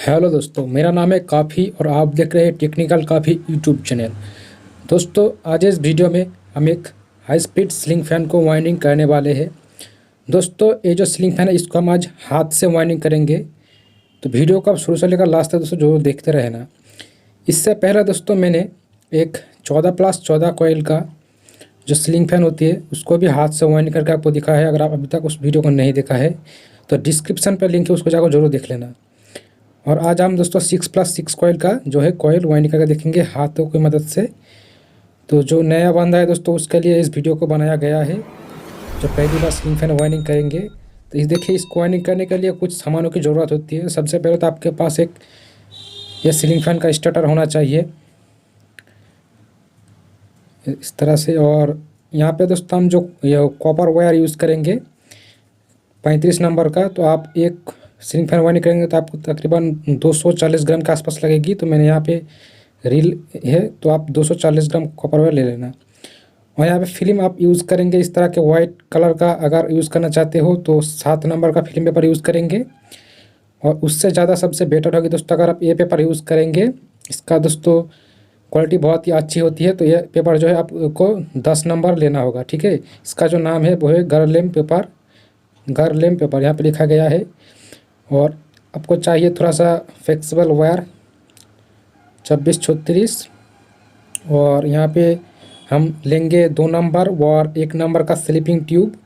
Hello दोस्तों, मेरा नाम है काफ़ी और आप देख रहे हैं टेक्निकल काफ़ी यूट्यूब चैनल। दोस्तों, आज इस वीडियो में हम एक हाई स्पीड सीलिंग फ़ैन को वाइंडिंग करने वाले हैं। दोस्तों, ये जो सीलिंग फ़ैन है इसको हम आज हाथ से वाइंडिंग करेंगे, तो वीडियो को आप शुरू से लेकर लास्ट तक दोस्तों जो देखते रहना। इससे पहले दोस्तों मैंने एक 14+14 कॉइल का जो सीलिंग फ़ैन होती है उसको भी हाथ से वाइंड करके आपको दिखा है। अगर आप अभी तक उस वीडियो को नहीं देखा है तो डिस्क्रिप्शन पर लिंक है, उसको जाकर जरूर देख लेना। और आज हम दोस्तों 6+6 कॉइल का जो है कॉइल वाइंड करके देखेंगे हाथों की मदद से। तो जो नया बंदा है दोस्तों उसके लिए इस वीडियो को बनाया गया है, जो पहली बार सीलिंग फैन वाइंडिंग करेंगे। तो इस देखिए, इसको वाइंडिंग करने के लिए कुछ सामानों की ज़रूरत होती है। सबसे पहले तो आपके पास एक ये सीलिंग फैन का स्टार्टर होना चाहिए इस तरह से। और यहाँ पे दोस्तों हम जो ये कॉपर वायर यूज़ करेंगे 35 नंबर का, तो आप एक सीलिंग फैन वाइंडिंग करेंगे तो आपको तकरीबन 240 ग्राम के आसपास लगेगी। तो मैंने यहाँ पे रील है तो आप 240 ग्राम कॉपर वायर ले लेना। और यहाँ पे फिल्म आप यूज़ करेंगे इस तरह के वाइट कलर का। अगर यूज़ करना चाहते हो तो 7 नंबर का फिल्म पेपर यूज़ करेंगे, और उससे ज़्यादा सबसे बेटर होगी दोस्तों अगर आप ये पेपर यूज़ करेंगे। इसका दोस्तों क्वालिटी बहुत ही अच्छी होती है। तो ये पेपर जो है आपको 10 नंबर लेना होगा, ठीक है। इसका जो नाम है वो है गरलेम पेपर, गरलेम पेपर यहाँ पे लिखा गया है। और आपको चाहिए थोड़ा सा फ्लेक्सिबल वायर 26-36। और यहाँ पे हम लेंगे 2 नंबर और 1 नंबर का स्लीपिंग ट्यूब,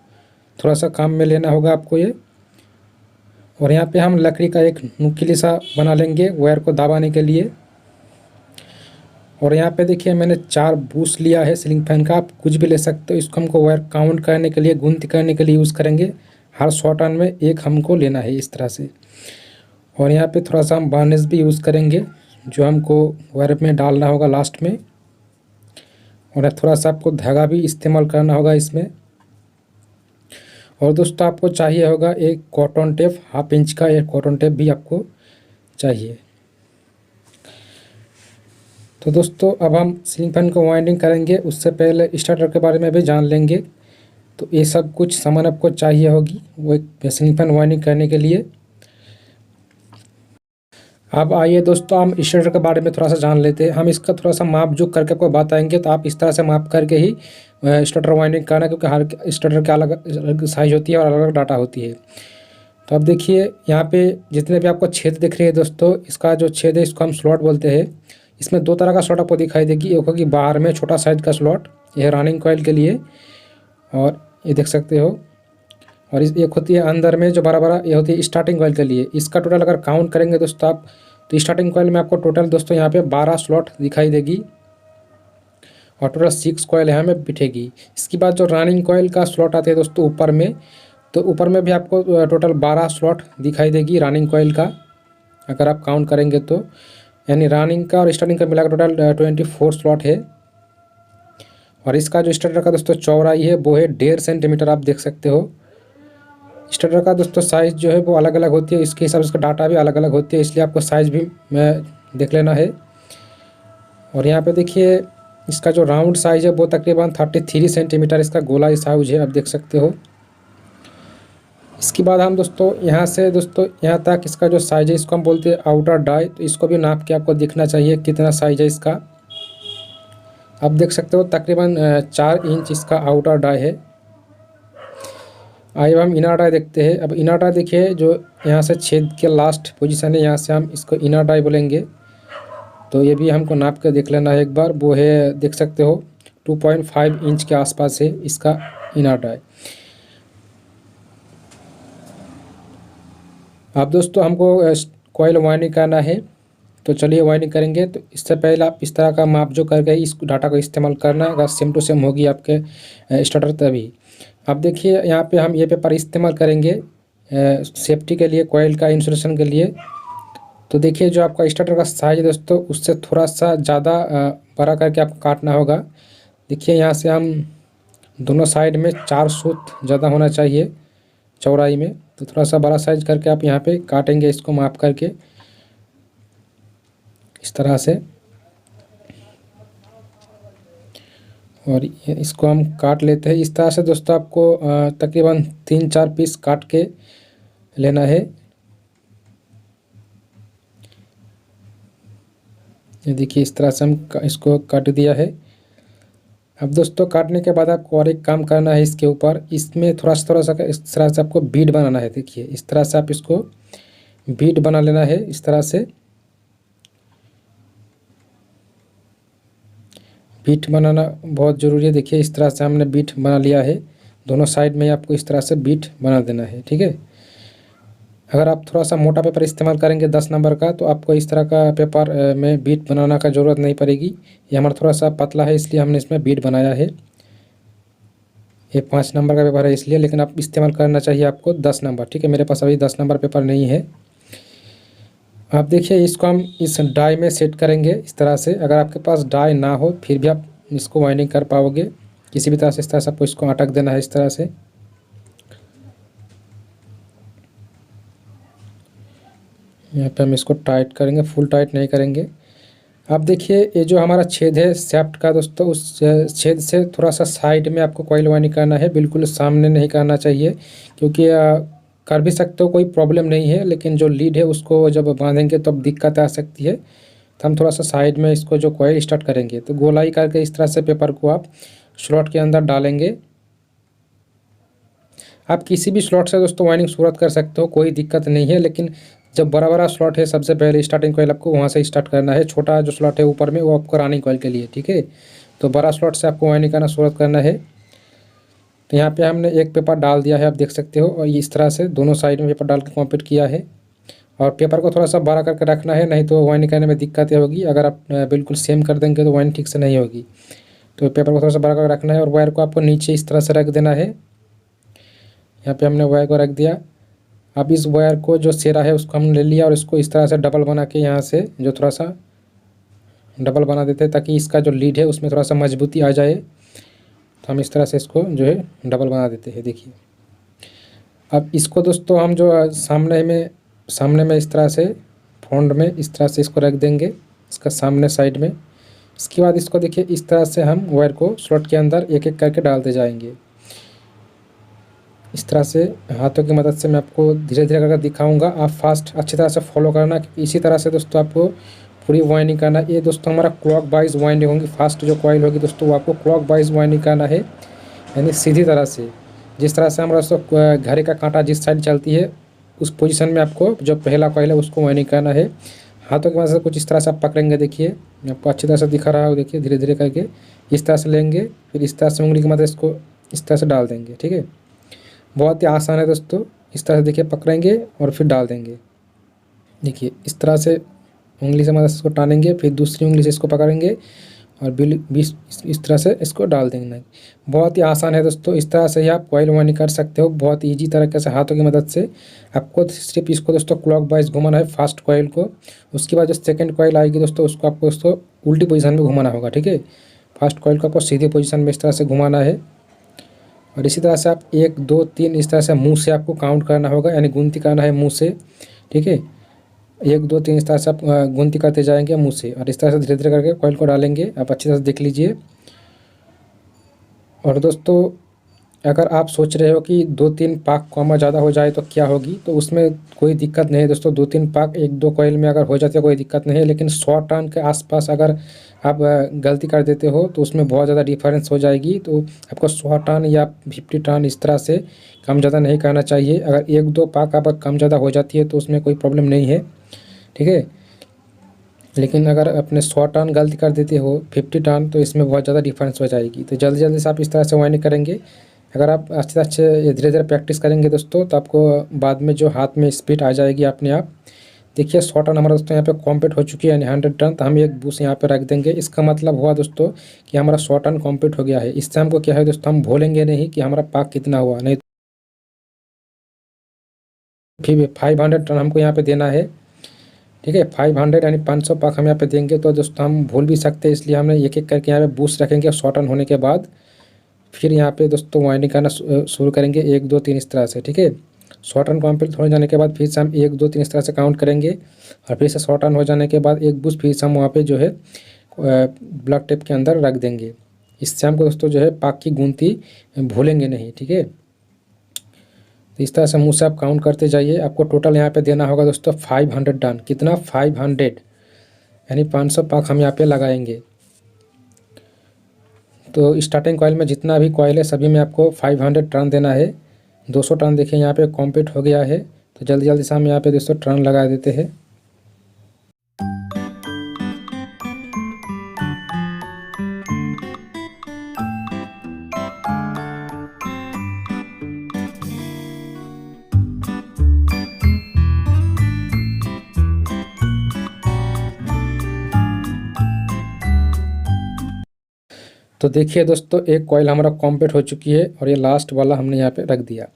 थोड़ा सा काम में लेना होगा आपको ये। और यहाँ पे हम लकड़ी का एक नुकीली सा बना लेंगे वायर को दबाने के लिए। और यहाँ पे देखिए मैंने 4 बूश लिया है सीलिंग फैन का, आप कुछ भी ले सकते हो। इसको हमको वायर काउंट करने के लिए, गिनती करने के लिए यूज़ करेंगे। हर शॉर्ट टर्न में एक हमको लेना है इस तरह से। और यहाँ पे थोड़ा सा हम बार्निश भी यूज़ करेंगे जो हमको वायर में डालना होगा लास्ट में। और थोड़ा सा आपको धागा भी इस्तेमाल करना होगा इसमें। और दोस्तों आपको चाहिए होगा एक कॉटन टेप, 1/2 इंच का एक कॉटन टेप भी आपको चाहिए। तो दोस्तों अब हम सीलिंग फैन को वाइंडिंग करेंगे, उससे पहले स्टार्टर के बारे में भी जान लेंगे। तो ये सब कुछ सामान आपको चाहिए होगी वो एक सीलिंग फैन वाइंडिंग करने के लिए। अब आइए दोस्तों हम स्टार्टर के बारे में थोड़ा सा जान लेते हैं। हम इसका थोड़ा सा माप जो करके आपको बताएंगे, तो आप इस तरह से माप करके ही स्टार्टर वाइंडिंग करना, क्योंकि हर स्टार्टर की अलग अलग साइज होती है और अलग अलग डाटा होती है। तो अब देखिए यहाँ पे जितने भी आपको छेद दिख रहे हैं दोस्तों, इसका जो छेद है इसको हम स्लॉट बोलते हैं। इसमें 2 तरह का स्लॉट आपको दिखाई देगी। एक होगी बाहर में छोटा साइज का स्लॉट, यह रनिंग कॉइल के लिए, और ये देख सकते हो। और इस एक होती है अंदर में जो बड़ा बड़ा, ये होती है स्टार्टिंग कॉइल के लिए। इसका टोटल अगर काउंट करेंगे दोस्तों आप, तो स्टार्टिंग कॉइल में आपको टोटल दोस्तों यहाँ पे 12 स्लॉट दिखाई देगी, और टोटल 6 कॉइल यहाँ में बिठेगी। इसके बाद जो रनिंग कॉइल का स्लॉट आते हैं दोस्तों ऊपर में, तो ऊपर में भी आपको टोटल 12 स्लॉट दिखाई देगी रनिंग कॉइल का, अगर आप काउंट करेंगे तो। यानी रनिंग का और स्टार्टिंग का मिलाकर टोटल 24 स्लॉट है। और इसका जो स्टार्टर का दोस्तों चौड़ाई है वो है 1.5 सेंटीमीटर, आप देख सकते हो। स्टार्टर का दोस्तों साइज़ जो है वो अलग अलग होती है, इसके हिसाब से इसका डाटा भी अलग अलग होती है, इसलिए आपको साइज़ भी देख लेना है। और यहाँ पे देखिए इसका जो राउंड साइज़ है वो तकरीबन 33 सेंटीमीटर इसका गोलाई साइज है, आप देख सकते हो। इसके बाद हम दोस्तों यहाँ से दोस्तों यहाँ तक इसका जो साइज़ है इसको हम बोलते हैं आउटर डाई। तो इसको भी नाप के आपको दिखना चाहिए कितना साइज़ है इसका। आप देख सकते हो तकरीबन 4 इंच इसका आउटर डाई है। आइए हम इनर डाई देखते हैं। अब इनर डाई देखिए जो यहाँ से छेद के लास्ट पोजीशन है, यहाँ से हम इसको इनर डाई बोलेंगे। तो ये भी हमको नाप के देख लेना है एक बार। वो है देख सकते हो 2.5 इंच के आसपास है इसका इनर डाई। अब दोस्तों हमको कॉइल वाइंडिंग करना है, तो चलिए वाइंडिंग करेंगे। तो इससे पहले आप इस तरह का माप जो करके इस डाटा को इस्तेमाल करना, अगर सेम टू सेम होगी आपके स्टार्टर तभी। अब देखिए यहाँ पे हम ये पेपर इस्तेमाल करेंगे सेफ्टी के लिए, कॉइल का इंसुलेशन के लिए। तो देखिए जो आपका स्टार्टर का साइज दोस्तों उससे थोड़ा सा ज़्यादा बड़ा करके आपको काटना होगा। देखिए यहाँ से हम दोनों साइड में 4 सूत ज़्यादा होना चाहिए चौड़ाई में, तो थोड़ा सा बड़ा साइज करके आप यहाँ पे काटेंगे इसको माप करके इस तरह से। और इसको हम काट लेते हैं इस तरह से दोस्तों। आपको तकरीबन 3-4 पीस काट के लेना है। ये देखिए इस तरह से हम इसको काट दिया है। अब दोस्तों काटने के बाद आपको और एक काम करना है इसके ऊपर, इसमें थोड़ा सा इस तरह से आपको बीट बनाना है। देखिए इस तरह से आप इसको बीट बना लेना है। इस तरह से बीट बनाना बहुत ज़रूरी है। देखिए इस तरह से हमने बीट बना लिया है, दोनों साइड में आपको इस तरह से बीट बना देना है, ठीक है। अगर आप थोड़ा सा मोटा पेपर इस्तेमाल करेंगे 10 नंबर का, तो आपको इस तरह का पेपर में बीट बनाना का ज़रूरत नहीं पड़ेगी। ये हमारा थोड़ा सा पतला है इसलिए हमने इसमें बीट बनाया है। ये 5 नंबर का पेपर है इसलिए, लेकिन आप इस्तेमाल करना चाहिए आपको 10 नंबर, ठीक है। मेरे पास अभी 10 नंबर पेपर नहीं है। आप देखिए इसको हम इस डाई में सेट करेंगे इस तरह से। अगर आपके पास डाई ना हो फिर भी आप इसको वाइंडिंग कर पाओगे किसी भी तरह से। इस तरह से आपको इसको अटक देना है इस तरह से। यहाँ पे हम इसको टाइट करेंगे, फुल टाइट नहीं करेंगे। अब देखिए ये जो हमारा छेद है शाफ्ट का दोस्तों, उस छेद से थोड़ा सा साइड में आपको कॉइल वाइंडिंग करना है, बिल्कुल सामने नहीं करना चाहिए। क्योंकि कर भी सकते हो, कोई प्रॉब्लम नहीं है, लेकिन जो लीड है उसको जब बांधेंगे तो दिक्कत आ सकती है। तो हम थोड़ा सा साइड में इसको जो कॉइल स्टार्ट करेंगे, तो गोलाई करके इस तरह से पेपर को आप स्लॉट के अंदर डालेंगे। आप किसी भी स्लॉट से दोस्तों वाइंडिंग शुरुआत कर सकते हो, कोई दिक्कत नहीं है। लेकिन जब बड़ा बड़ा स्लॉट है, सबसे पहले स्टार्टिंग कॉइल आपको वहाँ से स्टार्ट करना है। छोटा जो स्लॉट है ऊपर में, वो आपको रनिंग कॉइल के लिए, ठीक है। तो बड़ा स्लॉट से आपको वाइंडिंग करना शुरुआत करना है। तो यहाँ पे हमने एक पेपर डाल दिया है, आप देख सकते हो। और इस तरह से दोनों साइड में पेपर डाल के कंप्लीट किया है। और पेपर को थोड़ा सा बड़ा करके रखना है, नहीं तो वाइंडिंग करने में दिक्कतें होगी। अगर आप बिल्कुल सेम कर देंगे तो वाइंडिंग ठीक से नहीं होगी। तो पेपर को थोड़ा सा बड़ा करके रखना है। और वायर को आपको नीचे इस तरह से रख देना है। यहाँ पे हमने वायर को रख दिया। अब इस वायर को जो सेरा है उसको हमने ले लिया और इसको इस तरह से डबल बना के यहाँ से जो थोड़ा सा डबल बना देते हैं, ताकि इसका जो लीड है उसमें थोड़ा सा मजबूती आ जाए। तो हम इस तरह से इसको जो है डबल बना देते हैं। देखिए अब इसको दोस्तों हम जो सामने में इस तरह से फ्रंट में इस तरह से इसको रख देंगे, इसका सामने साइड में। इसके बाद इसको देखिए इस तरह से हम वायर को स्लॉट के अंदर एक एक करके डालते जाएंगे। इस तरह से हाथों की मदद से मैं आपको धीरे धीरे करके दिखाऊंगा। आप फास्ट अच्छी तरह से फॉलो करना, क्योंकि इसी तरह से दोस्तों आपको पूरी वाइंडिंग करना। ये दोस्तों हमारा क्लॉक वाइज वाइंडिंग होगी। फास्ट जो कॉइल होगी दोस्तों वो आपको क्लॉक वाइज वाइंडिंग करना है, यानी सीधी तरह से। जिस तरह से हमारा दोस्तों घड़ी का कांटा जिस साइड चलती है, उस पोजीशन में आपको जो पहला कॉइल है उसको वाइंडिंग करना है। हाथों की मदद से कुछ इस तरह से आप पकड़ेंगे। देखिए मैं आपको अच्छी तरह से दिखा रहा हूँ। देखिए धीरे धीरे करके इस तरह से लेंगे, फिर इस तरह से उंगली की मदद से इसको इस तरह से डाल देंगे, ठीक है। बहुत ही आसान है दोस्तों। इस तरह से देखिए पकड़ेंगे और फिर डाल देंगे। देखिए इस तरह से उंगली से मदद से इसको टानेंगे, फिर दूसरी उंगली से इसको पकड़ेंगे और बीस इस तरह से इसको डाल देंगे। बहुत ही आसान है दोस्तों। इस तरह से ही आप कॉइल वाइंडिंग कर सकते हो बहुत ईजी तरीके से हाथों की मदद से। आपको सिर्फ इसको दोस्तों क्लॉक वाइज घुमाना है फास्ट कॉइल को। उसके बाद जो सेकंड कॉइल आएगी दोस्तों उसको आपको दोस्तों उल्टी पोजीशन में घुमाना होगा, ठीक है। फर्स्ट कॉइल को आपको सीधी पोजीशन में इस तरह से घुमाना है। और इसी तरह से आप 1 2 3 इस तरह से मुँह से आपको काउंट करना होगा, यानी गिनती करना है मुँह से, ठीक है। 1 2 3 इस तरह से आप गिनती करते जाएंगे मुँह से। और इस तरह से धीरे धीरे करके कॉइल को डालेंगे। आप अच्छी तरह से देख लीजिए। और दोस्तों अगर आप सोच रहे हो कि 2-3 पाक कॉमा ज़्यादा हो जाए तो क्या होगी, तो उसमें कोई दिक्कत नहीं है दोस्तों। 2-3 पाक 1-2 कॉइल में अगर हो जाते हैं कोई दिक्कत नहीं है, लेकिन 100 टर्न के आसपास अगर आप गलती कर देते हो तो उसमें बहुत ज़्यादा डिफरेंस हो जाएगी। तो आपको 100 टर्न या 50 टर्न इस तरह से कम ज़्यादा नहीं करना चाहिए। अगर 1-2 पाक आप कम ज़्यादा हो जाती है तो उसमें कोई प्रॉब्लम नहीं है, ठीक है। लेकिन अगर अपने 100 टर्न गलती कर देते हो 50 टर्न, तो इसमें बहुत ज़्यादा डिफरेंस हो जाएगी। तो जल्दी जल्दी से आप इस तरह से वाइंडिंग करेंगे। अगर आप अच्छे अच्छे धीरे धीरे प्रैक्टिस करेंगे दोस्तों, तो आपको बाद में जो हाथ में स्पीड आ जाएगी अपने आप। देखिए 100 टर्न हमारा दोस्तों यहाँ पे कंप्लीट हो चुकी है, यानी 100 टर्न। तो हम एक बूस यहाँ पे रख देंगे। इसका मतलब हुआ दोस्तों कि हमारा 100 टर्न कंप्लीट हो गया है। इससे हमको क्या है दोस्तों, हम भूलेंगे नहीं कि हमारा पाक कितना हुआ। नहीं फिर 500 टर्न हमको यहाँ पे देना है, ठीक है। 500 यानी 500 पाक हम यहाँ पे देंगे, तो दोस्तों हम भूल भी सकते हैं। इसलिए हमने एक एक करके यहाँ पे बूस्ट रखेंगे 100 टर्न होने के बाद। फिर यहाँ पे दोस्तों वाइंडिंग करना शुरू करेंगे 1 2 3 इस तरह से, ठीक है। 100 टर्न कंप्लीट हो जाने के बाद फिर से हम 1 2 3 इस तरह से काउंट करेंगे। और फिर से 100 टर्न हो जाने के बाद एक बूस्ट फिर से हम वहाँ पे जो है ब्लॉक टेप के अंदर रख देंगे। इससे हमको दोस्तों जो है पाक की गिनती भूलेंगे नहीं, ठीक है। तो इस तरह से मुँह से आप काउंट करते जाइए। आपको टोटल यहाँ पे देना होगा दोस्तों 500 टर्न। कितना? 500, यानी 500 पाक हम यहाँ पे लगाएंगे। तो स्टार्टिंग कॉइल में जितना भी कॉइल है सभी में आपको 500 टर्न देना है। 200 टर्न देखिए यहाँ पे कंप्लीट हो गया है। तो जल्दी जल्दी से हम यहाँ पे 200 टर्न लगा देते हैं। तो देखिए दोस्तों, एक कॉइल हमारा कंप्लीट हो चुकी है और ये लास्ट वाला हमने यहाँ पे रख दिया।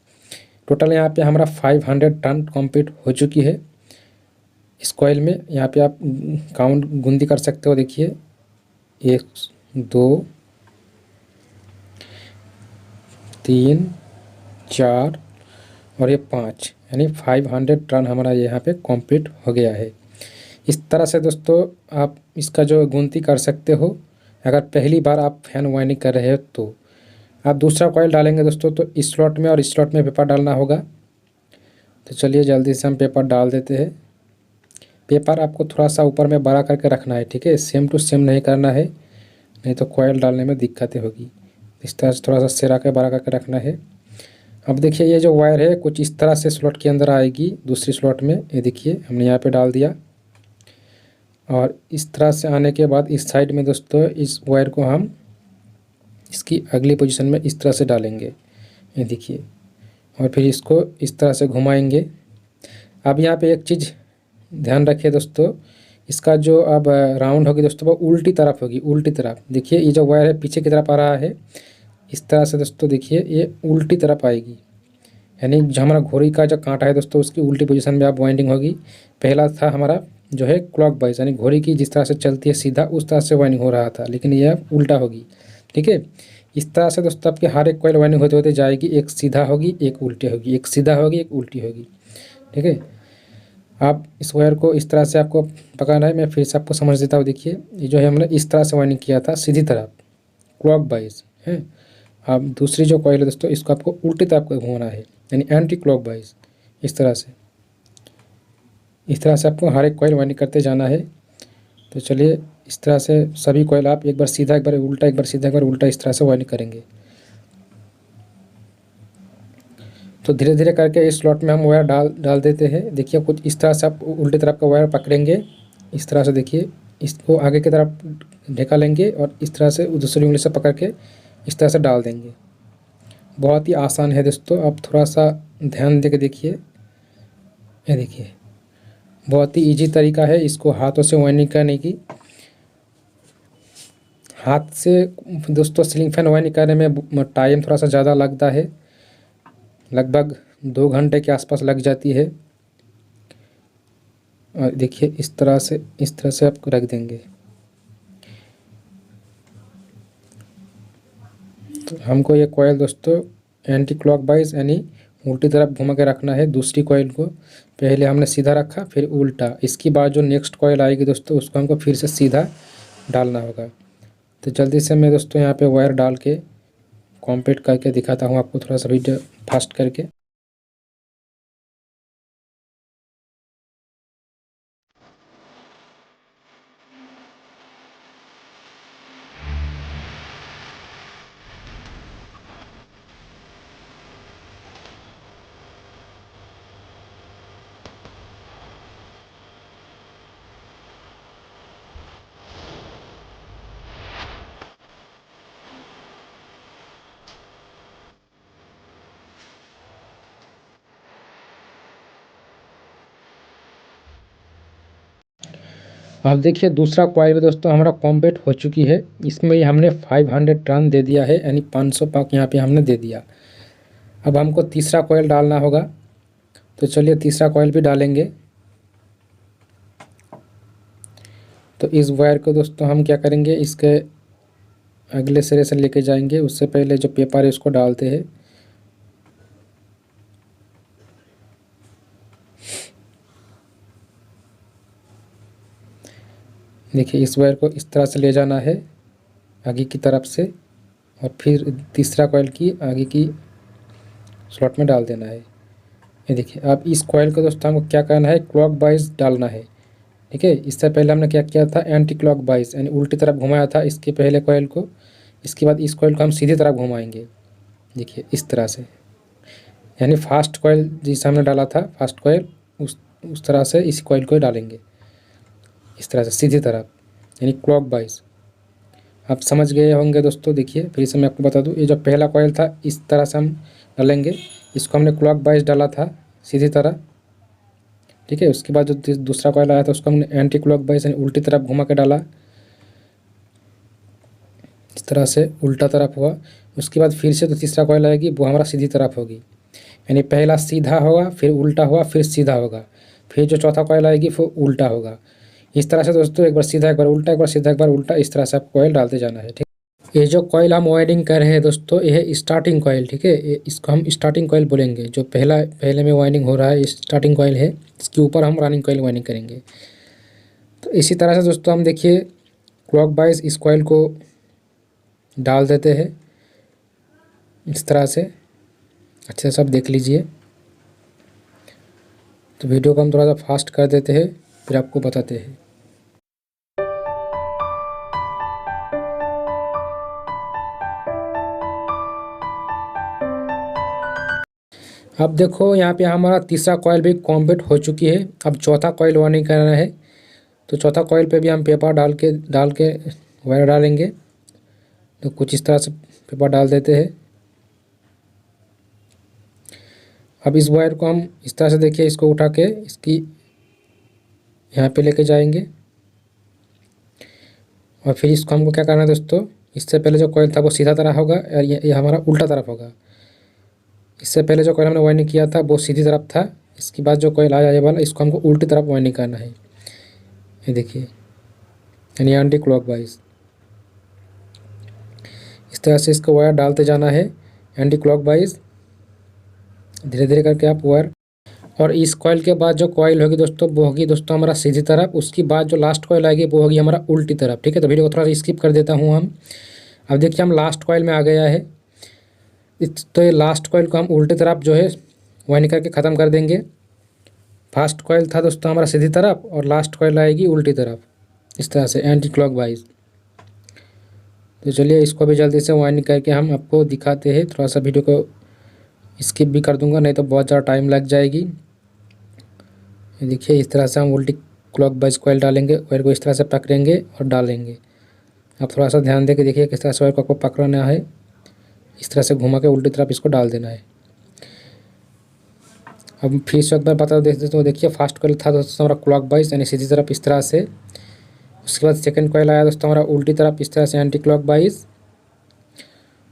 टोटल यहाँ पे हमारा 500 टर्न कंप्लीट हो चुकी है इस कॉइल में। यहाँ पे आप काउंट गिनती कर सकते हो। देखिए 1 2 3 4 और ये 5, यानी 500 टर्न हमारा यहाँ पे कंप्लीट हो गया है। इस तरह से दोस्तों आप इसका जो गिनती कर सकते हो। अगर पहली बार आप फैन वाइंडिंग कर रहे हो तो आप दूसरा कॉइल डालेंगे दोस्तों, तो इस स्लॉट में और इस स्लॉट में पेपर डालना होगा। तो चलिए जल्दी से हम पेपर डाल देते हैं। पेपर आपको थोड़ा सा ऊपर में बड़ा करके रखना है, ठीक है, सेम टू सेम नहीं करना है, नहीं तो कॉइल डालने में दिक्कतें होगी। इस तरह से थोड़ा सा सिरा के बड़ा करके रखना है। अब देखिए ये जो वायर है कुछ इस तरह से स्लॉट के अंदर आएगी दूसरी स्लॉट में। ये देखिए हमने यहाँ पे डाल दिया और इस तरह से आने के बाद इस साइड में दोस्तों इस वायर को हम इसकी अगली पोजीशन में इस तरह से डालेंगे। ये देखिए, और फिर इसको इस तरह से घुमाएंगे। अब यहाँ पे एक चीज़ ध्यान रखिए दोस्तों, इसका जो अब राउंड होगी दोस्तों वो उल्टी तरफ होगी, उल्टी तरफ। देखिए ये जो वायर है पीछे की तरफ आ रहा है, इस तरह से दोस्तों देखिए ये उल्टी तरफ आएगी। यानी जो हमारा घोड़ी का जो कांटा है दोस्तों उसकी उल्टी पोजीशन में आप वाइंडिंग होगी। पहला था हमारा जो है क्लॉक वाइज, यानी घोड़ी की जिस तरह से चलती है सीधा उस तरह से वाइंडिंग हो रहा था, लेकिन यह उल्टा होगी, ठीक है। इस तरह से दोस्तों आपके हर एक कॉइल वाइंडिंग होते होते जाएगी। एक सीधा होगी, एक उल्टी होगी, एक सीधा होगी, एक उल्टी होगी, ठीक है। आप इस वायर को इस तरह से आपको पकड़ना है। मैं फिर से आपको समझ देता हूँ। देखिए ये जो है हमने इस तरह से वाइंडिंग किया था सीधी तरफ क्लॉक वाइज है। अब दूसरी जो कॉइल है दोस्तों इसको आपको उल्टी तरफ को घुमाना है, यानी एंटी क्लॉक वाइज। इस तरह से आपको हर एक कॉइल वाइंडिंग करते जाना है। तो चलिए इस तरह से सभी कॉइल आप एक बार सीधा, एक बार उल्टा, एक बार सीधा, एक बार उल्टा, इस तरह से वाइंडिंग करेंगे। तो धीरे धीरे करके इस स्लॉट में हम वायर डाल देते हैं। देखिए कुछ इस तरह से आप उल्टी तरफ का वायर पकड़ेंगे, इस तरह से देखिए इसको आगे की तरफ ढेका लेंगे और इस तरह से दूसरी उंगली से पकड़ के इस तरह से डाल देंगे। बहुत ही आसान है दोस्तों, आप थोड़ा सा ध्यान दे के देखिए। ये देखिए बहुत ही इजी तरीका है इसको हाथों से वाइंडिंग करने की। हाथ से दोस्तों सीलिंग फैन वाइंडिंग करने में टाइम थोड़ा सा ज़्यादा लगता है, लगभग 2 घंटे के आसपास लग जाती है। और देखिए इस तरह से आपको रख देंगे। तो हमको ये कॉइल दोस्तों एंटी क्लॉक वाइज यानी उल्टी तरफ घुमा के रखना है। दूसरी कॉइल को पहले हमने सीधा रखा फिर उल्टा, इसके बाद जो नेक्स्ट कॉइल आएगी दोस्तों उसको हमको फिर से सीधा डालना होगा। तो जल्दी से मैं दोस्तों यहाँ पे वायर डाल के कॉम्प्लीट करके दिखाता हूँ आपको, थोड़ा सा वीडियो फास्ट करके। अब देखिए दूसरा कॉइल भी दोस्तों हमारा कॉम्प्लीट हो चुकी है। इसमें ही हमने 500 टर्न दे दिया है, यानी 500 पाक यहाँ पे हमने दे दिया। अब हमको तीसरा कॉइल डालना होगा। तो चलिए तीसरा कॉइल भी डालेंगे। तो इस वायर को दोस्तों हम क्या करेंगे, इसके अगले सिरे से लेके जाएंगे। उससे पहले जो पेपर है उसको डालते हैं। देखिए इस वायर को इस तरह से ले जाना है आगे की तरफ से और फिर तीसरा कॉइल की आगे की स्लॉट में डाल देना है। ये देखिए अब इस कॉइल को दोस्तों हमको क्या करना है, क्लॉक वाइज डालना है। ठीक है। इससे पहले हमने क्या किया था, एंटी क्लॉक वाइज यानी उल्टी तरफ घुमाया था इसके पहले कॉइल को। इसके बाद इस कॉइल को हम सीधी तरफ घुमाएंगे, देखिए इस तरह से, यानी फास्ट कॉइल जिसे हमने डाला था फास्ट कॉइल उस तरह से इस कॉइल को डालेंगे इस तरह से सीधी तरफ, यानी क्लॉक वाइज। आप समझ गए होंगे दोस्तों। देखिए फिर से मैं आपको बता दूं, ये जो पहला कॉइल था इस तरह से हम डालेंगे, इसको हमने क्लॉक वाइज डाला था सीधी तरह, ठीक है। उसके बाद जो दूसरा कॉइल आया था उसको हमने एंटी क्लॉक वाइज यानी उल्टी तरफ घुमा के डाला, इस तरह से उल्टा तरफ हुआ। उसके बाद फिर से जो तीसरा कॉइल आएगी वो हमारा सीधी तरफ होगी, यानी पहला सीधा होगा, फिर उल्टा हुआ, फिर सीधा होगा, फिर जो चौथा कॉइल आएगी वो उल्टा होगा। इस तरह से दोस्तों एक बार सीधा, एक बार उल्टा, एक बार सीधा, एक बार उल्टा, इस तरह से आप कॉइल डालते जाना है, ठीक। ये जो कॉइल हम वायरिंग कर रहे हैं दोस्तों, ये है स्टार्टिंग कॉइल, ठीक है। इसको हम स्टार्टिंग कॉइल बोलेंगे। जो पहले में वायरिंग हो रहा है स्टार्टिंग कॉइल है, इसके ऊपर हम रनिंग कॉइल वायरिंग करेंगे। तो इसी तरह से दोस्तों हम देखिए क्लॉक वाइज इस कॉइल को डाल देते हैं इस तरह से, अच्छे से सब देख लीजिए। तो वीडियो को हम थोड़ा सा फास्ट कर देते हैं, फिर आपको बताते हैं। अब देखो यहाँ पे हमारा तीसरा कॉइल भी कंप्लीट हो चुकी है। अब चौथा कॉइल वायरिंग करना है, तो चौथा कॉइल पे भी हम पेपर डाल के वायर डालेंगे। तो कुछ इस तरह से पेपर डाल देते हैं। अब इस वायर को हम इस तरह से देखिए, इसको उठा के इसकी यहाँ पे लेके जाएंगे, और फिर इसको हमको क्या करना है दोस्तों, इससे पहले जो कॉइल था वो सीधा तरफ होगा और ये हमारा उल्टा तरफ होगा। इससे पहले जो कॉइल हमने वायरिंग किया था वो सीधी तरफ था, इसके बाद जो कॉइल आया ये वाला, इसको हमको उल्टी तरफ वायरिंग करना है। ये देखिए, यानी एंटी क्लॉक वाइज इस तरह से इसको वायर डालते जाना है एंटी क्लॉक वाइज, धीरे धीरे करके आप वायर। और इस कॉइल के बाद जो कॉइल होगी दोस्तों वो होगी दोस्तों हमारा सीधी तरफ, उसके बाद जो लास्ट कॉइल आएगी वो होगी हमारा उल्टी तरफ, ठीक है। तो वीडियो को थोड़ा सा स्किप कर देता हूँ हम। अब देखिए हम लास्ट कॉइल में आ गया है, तो ये लास्ट कॉइल को हम उल्टी तरफ जो है वायरिंग करके ख़त्म कर देंगे। फर्स्ट कॉइल था दोस्तों हमारा सीधी तरफ और लास्ट कॉइल आएगी उल्टी तरफ, इस तरह से एंटी क्लॉक वाइज। तो चलिए इसको भी जल्दी से वायरिंग करके हम आपको दिखाते हैं। थोड़ा सा वीडियो को स्किप भी कर दूंगा, नहीं तो बहुत ज़्यादा टाइम लग जाएगी। देखिए इस तरह से हम उल्टी क्लॉक वाइज कॉइल डालेंगे, वायर को इस तरह से पकड़ेंगे और डालेंगे। आप थोड़ा सा ध्यान दे के देखिए किस तरह से वायर को आपको पकड़ना है, इस तरह से घुमा के उल्टी तरफ इसको डाल देना है। अब फिर से एक बार बता देते तो देखिए फर्स्ट कॉइल था दोस्तों हमारा क्लॉक वाइज यानी सीधी तरफ इस तरह से, उसके बाद सेकंड कॉइल आया दोस्तों हमारा उल्टी तरफ इस तरह से एंटी क्लॉक वाइज।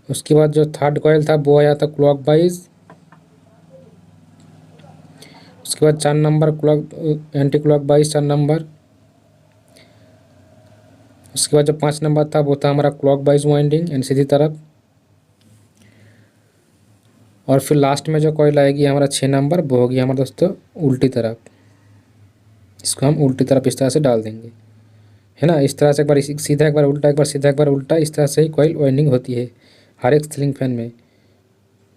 उसके बाद जो थर्ड कॉइल था वो आया था क्लॉक वाइज। उसके बाद 4 number anti clock wise 4 number. उसके बाद जो 5 नंबर था वो था हमारा क्लॉक वाइज वाइंडिंग यानी सीधी तरफ। और फिर लास्ट में जो कॉइल आएगी हमारा 6 नंबर, वो होगी हमारा दोस्तों उल्टी तरफ। इसको हम उल्टी तरफ इस तरह से डाल देंगे, है ना। इस तरह से एक बार सीधा, एक बार उल्टा, एक बार सीधा, एक बार उल्टा, इस तरह से ही कॉइल वाइंडिंग होती है हर एक सीलिंग फैन में।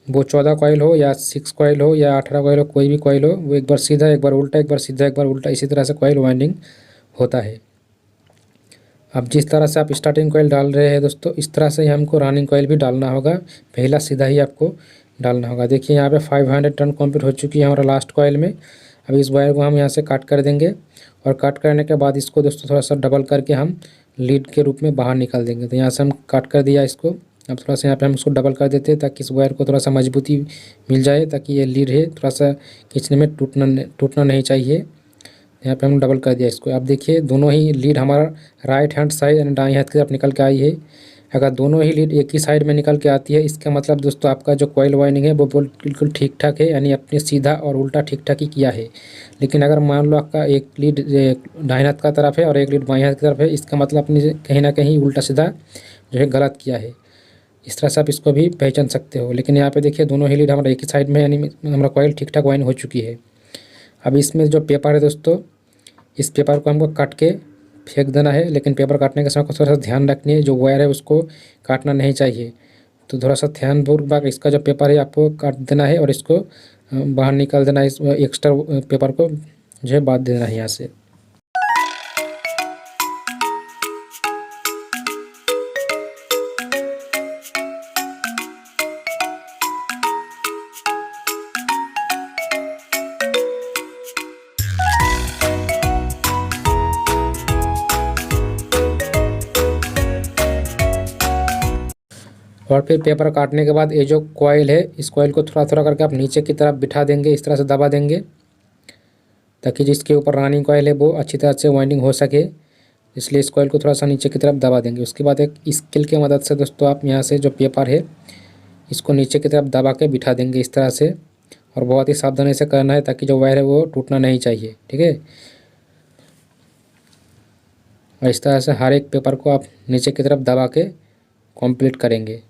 वो 14 कॉइल हो या 6 कॉइल हो या 18 कॉइल हो, कोई भी कॉइल हो, वो एक बार सीधा, एक बार उल्टा, एक बार सीधा, एक बार उल्टा, इसी तरह से कॉइल वाइंडिंग होता है। अब जिस तरह से आप स्टार्टिंग कॉइल डाल रहे हैं दोस्तों, इस तरह से ही हमको रनिंग कॉइल भी डालना होगा, पहला सीधा ही आपको डालना होगा। देखिए यहाँ पे 500 टर्न कंप्लीट हो चुकी है हमारा लास्ट कॉइल में। अब इस वायर को हम यहाँ से काट कर देंगे, और काट करने के बाद इसको दोस्तों थोड़ा सा डबल करके हम लीड के रूप में बाहर निकाल देंगे। तो यहाँ से हम काट कर दिया इसको। अब थोड़ा सा यहाँ पे हम इसको डबल कर देते हैं ताकि इस वायर को थोड़ा सा मजबूती मिल जाए, ताकि ये लीड है थोड़ा सा खींचने में टूटना नहीं चाहिए। यहाँ पे हम डबल कर दिया इसको। अब देखिए दोनों ही लीड हमारा राइट हैंड साइड यानी दाएं हाथ की तरफ निकल के आई है। अगर दोनों ही लीड एक ही साइड में निकल के आती है, इसका मतलब दोस्तों आपका जो कॉइल वाइंडिंग है वो बिल्कुल ठीक ठाक है, यानी अपने सीधा और उल्टा ठीक ठाक ही किया है। लेकिन अगर मान लो आपका एक लीड दाहिने हाथ का तरफ है और एक लीड बाएं हाथ की तरफ है, इसका मतलब आपने कहीं ना कहीं उल्टा सीधा जो है गलत किया है। इस तरह से आप इसको भी पहचान सकते हो। लेकिन यहाँ पे देखिए दोनों ही लीड हमारा एक ही साइड में, यानी हमारा कॉइल ठीक ठाक वाइंड हो चुकी है। अब इसमें जो पेपर है दोस्तों, इस पेपर को हमको काट के फेंक देना है, लेकिन पेपर काटने के समय को थोड़ा सा ध्यान रखनी है, जो वायर है उसको काटना नहीं चाहिए। तो थोड़ा सा ध्यानपूर्वक इसका जो पेपर है आपको काट देना है और इसको बाहर निकाल देना है, इस एक्स्ट्रा पेपर को जो है बांध देना है यहाँ से। और फिर पेपर काटने के बाद ये जो कॉइल है, इस कॉइल को थोड़ा थोड़ा करके आप नीचे की तरफ बिठा देंगे, इस तरह से दबा देंगे, ताकि जिसके ऊपर रनिंग कॉइल है वो अच्छी तरह से वाइंडिंग हो सके। इसलिए इस कॉइल को थोड़ा सा नीचे की तरफ दबा देंगे। उसके बाद एक स्केल की मदद से दोस्तों आप यहाँ से जो पेपर है इसको नीचे की तरफ दबा के बिठा देंगे इस तरह से, और बहुत ही सावधानी से करना है ताकि जो वायर है वो टूटना नहीं चाहिए, ठीक है। और इस तरह से हर एक पेपर को आप नीचे की तरफ दबा के कंप्लीट करेंगे।